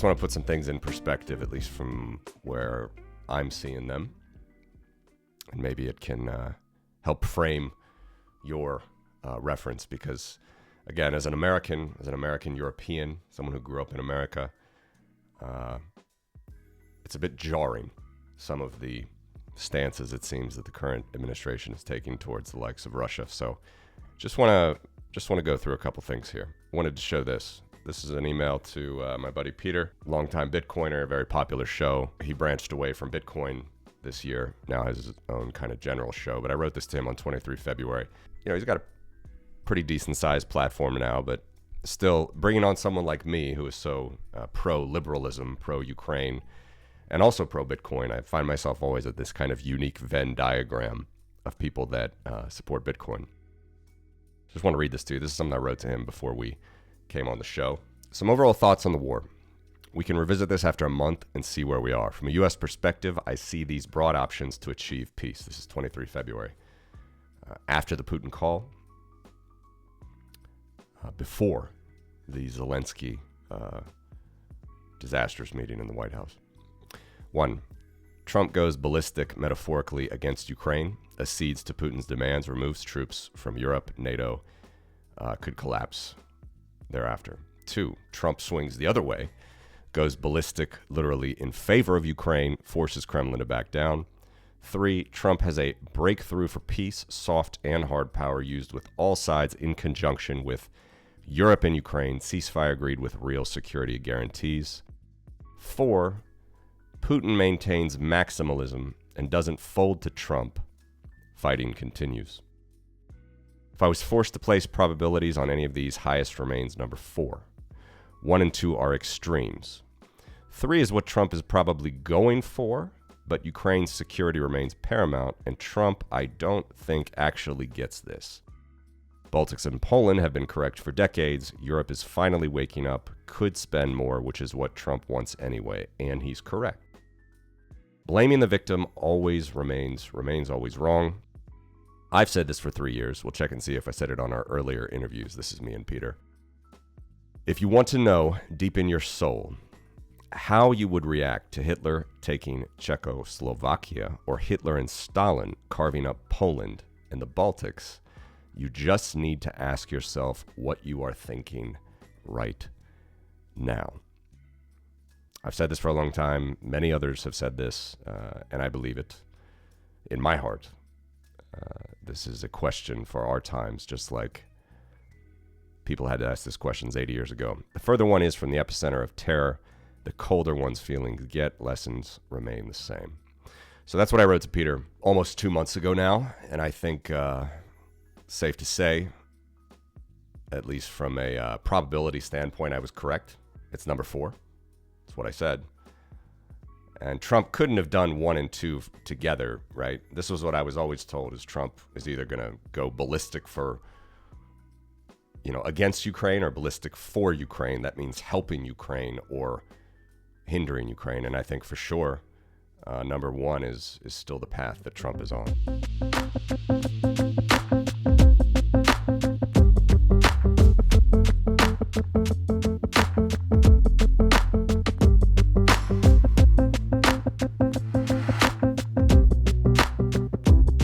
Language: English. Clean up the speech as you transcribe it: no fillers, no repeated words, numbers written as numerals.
just want to put some things in perspective, at least from where I'm seeing them. And maybe it can help frame your reference, because, again, as an American European, someone who grew up in America, it's a bit jarring, some of the stances, it seems, that the current administration is taking towards the likes of Russia. So just want to go through a couple things here. I wanted to show this. This is an email to my buddy Peter, longtime Bitcoiner, a very popular show. He branched away from Bitcoin this year, now has his own kind of general show. But I wrote this to him on 23 February. He's got a pretty decent sized platform now, but still bringing on someone like me who is so pro-liberalism, pro-Ukraine, and also pro-Bitcoin. I find myself always at this kind of unique Venn diagram of people that support Bitcoin. Just want to read this to you. This is something I wrote to him before we came on the show. Some overall thoughts on the war. We can revisit this after a month and see where we are. From a U.S. perspective, I see these broad options to achieve peace. This is 23 February. After the Putin call, before the Zelensky disastrous meeting in the White House. 1. Trump goes ballistic metaphorically against Ukraine, accedes to Putin's demands, removes troops from Europe, NATO could collapse thereafter. 2. Trump swings the other way, goes ballistic literally in favor of Ukraine, forces Kremlin to back down. 3. Trump has a breakthrough for peace, soft and hard power used with all sides in conjunction with Europe and Ukraine, ceasefire agreed with real security guarantees. 4. Putin maintains maximalism and doesn't fold to Trump. Fighting continues. If I was forced to place probabilities on any of these, highest remains number 4. 1 and 2 are extremes. 3 is what Trump is probably going for, but Ukraine's security remains paramount, and Trump, I don't think, actually gets this. Baltics and Poland have been correct for decades. Europe is finally waking up, could spend more, which is what Trump wants anyway, and he's correct. Blaming the victim always remains always wrong. I've said this for 3 years. We'll check and see if I said it on our earlier interviews. This is me and Peter. If you want to know deep in your soul how you would react to Hitler taking Czechoslovakia or Hitler and Stalin carving up Poland and the Baltics, you just need to ask yourself what you are thinking right now. I've said this for a long time. Many others have said this, and I believe it in my heart. This is a question for our times, just like people had to ask this questions 80 years ago. The further one is from the epicenter of terror, the colder one's feelings get, lessons remain the same. So that's what I wrote to Peter almost 2 months ago now, and I think safe to say, at least from a probability standpoint, I was correct. It's number 4. That's what I said. And Trump couldn't have done 1 and 2 together, right? This was what I was always told, is Trump is either going to go ballistic for, against Ukraine, or ballistic for Ukraine. That means helping Ukraine or hindering Ukraine. And I think for sure, number 1 is still the path that Trump is on.